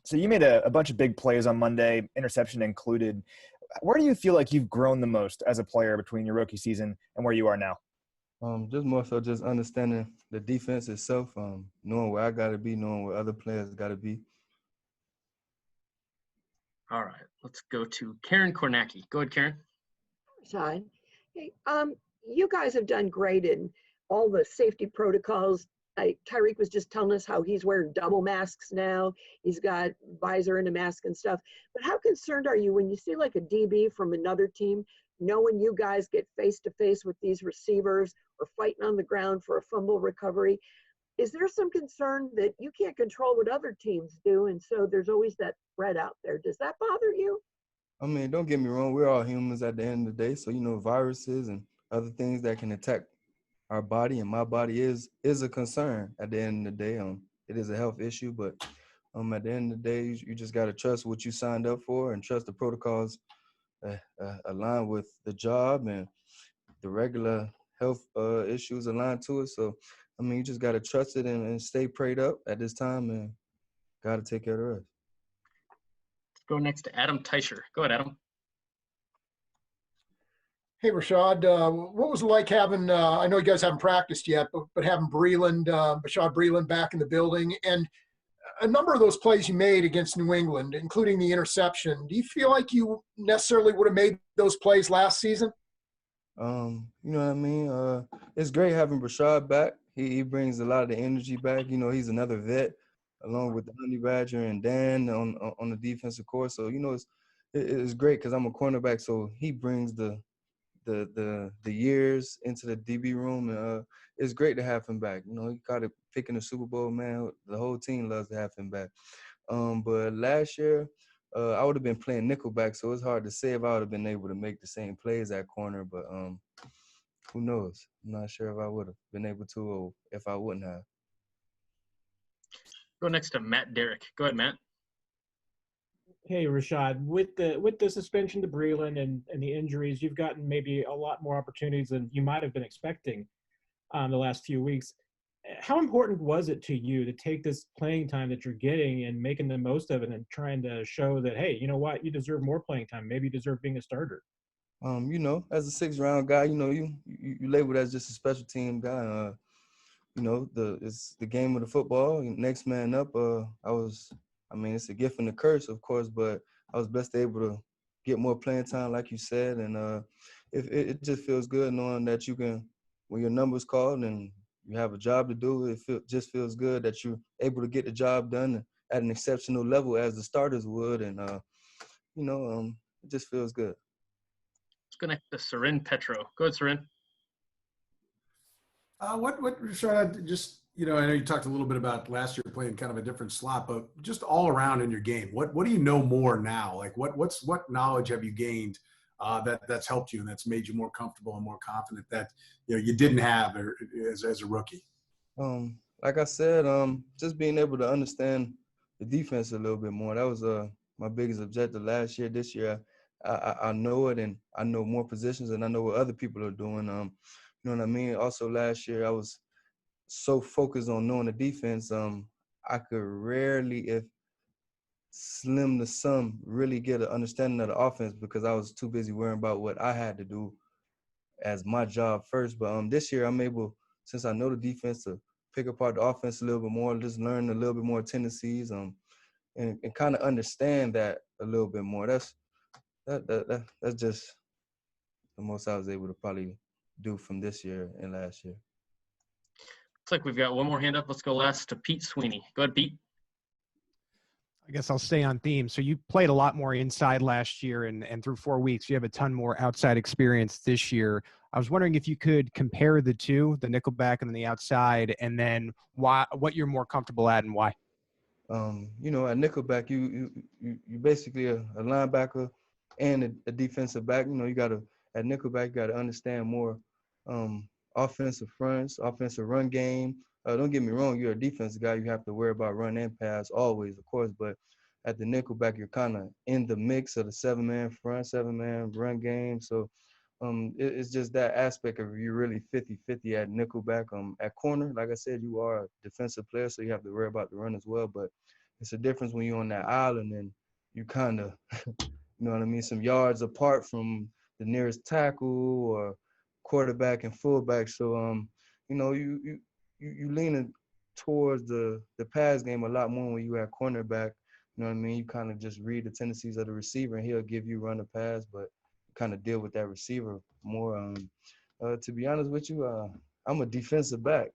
So you made a bunch of big plays on Monday, interception included. Where do you feel like you've grown the most as a player between your rookie season and where you are now? Just more so just understanding the defense itself, knowing where I got to be, knowing where other players got to be. All right, let's go to Karen Kornacki. Go ahead, Karen. Rashad. Hey, you guys have done great in all the safety protocols. Tyreek was just telling us how he's wearing double masks now. He's got visor and a mask and stuff. But how concerned are you when you see like a DB from another team, knowing you guys get face to face with these receivers or fighting on the ground for a fumble recovery? Is there some concern that you can't control what other teams do, and so there's always that threat out there? Does that bother you? I mean, don't get me wrong. We're all humans at the end of the day. So, viruses and other things that can attack our body, and my body is a concern at the end of the day. It is a health issue, but at the end of the day, you just got to trust what you signed up for and trust the protocols aligned with the job and the regular health issues aligned to it. So, you just got to trust it and stay prayed up at this time and got to take care of the rest. Go next to Adam Teicher. Go ahead, Adam. Hey, Rashad, what was it like having, I know you guys haven't practiced yet, but having Bashaud Breeland back in the building, and a number of those plays you made against New England, including the interception, do you feel like you necessarily would have made those plays last season? You know what I mean? It's great having Rashad back. He brings a lot of the energy back. He's another vet, along with the Honey Badger and Dan on the defensive course. So, it's great because I'm a cornerback, so he brings the years into the DB room. And it's great to have him back. He got it picking the Super Bowl, man. The whole team loves to have him back. But last year, I would have been playing nickelback, so it's hard to say if I would have been able to make the same plays at corner. But who knows? I'm not sure if I would have been able to or if I wouldn't have. Go next to Matt Derrick. Go ahead, Matt. Hey, Rashad, with the suspension to Breeland and the injuries, you've gotten maybe a lot more opportunities than you might have been expecting the last few weeks. How important was it to you to take this playing time that you're getting and making the most of it and trying to show that, hey, you know what, you deserve more playing time. Maybe you deserve being a starter. As a sixth-round guy, you labeled as just a special team guy. It's the game of the football. Next man up. It's a gift and a curse, of course, but I was best able to get more playing time, like you said, and it just feels good knowing that you can, when your number's called and you have a job to do, just feels good that you're able to get the job done at an exceptional level as the starters would, and it just feels good. Let's go next to Seren Petro. Go ahead, Seren. What Rashad, just, I know you talked a little bit about last year playing kind of a different slot, but just all around in your game, what do you know more now? Like what knowledge have you gained that's helped you and that's made you more comfortable and more confident that you didn't have as a rookie? Like I said, just being able to understand the defense a little bit more. That was my biggest objective last year. This year, I know it, and I know more positions, and I know what other people are doing. You know what I mean? Also, last year I was so focused on knowing the defense, I could rarely, if slim to some, really get an understanding of the offense because I was too busy worrying about what I had to do as my job first. But this year I'm able, since I know the defense, to pick apart the offense a little bit more, just learn a little bit more tendencies, and kind of understand that a little bit more. That's just the most I was able to probably do from this year and last year. Looks like we've got one more hand up. Let's go last to Pete Sweeney. Go ahead, Pete. I guess I'll stay on theme. So you played a lot more inside last year, and through 4 weeks, you have a ton more outside experience this year. I was wondering if you could compare the two, the nickelback and then the outside, and then what you're more comfortable at and why. At nickelback, you basically a linebacker and a defensive back. At nickelback, you got to understand more offensive fronts, offensive run game. Don't get me wrong, you're a defensive guy. You have to worry about run and pass always, of course. But at the nickelback, you're kind of in the mix of the 7-man front, 7-man run game. So it's just that aspect of you really 50-50 at nickelback. At corner, like I said, you are a defensive player, so you have to worry about the run as well. But it's a difference when you're on that island and you kind of, you know what I mean, some yards apart from the nearest tackle or quarterback and fullback. So, you know, you leaning towards the pass game a lot more when you have cornerback. You know what I mean? You kind of just read the tendencies of the receiver, and he'll give you run the pass, but kind of deal with that receiver more. To be honest with you, I'm a defensive back.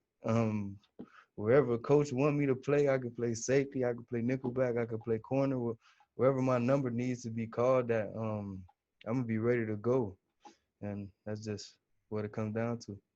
Wherever coach want me to play, I can play safety, I can play nickelback, I can play corner. Wherever my number needs to be called, that I'm gonna be ready to go, and that's just what it comes down to.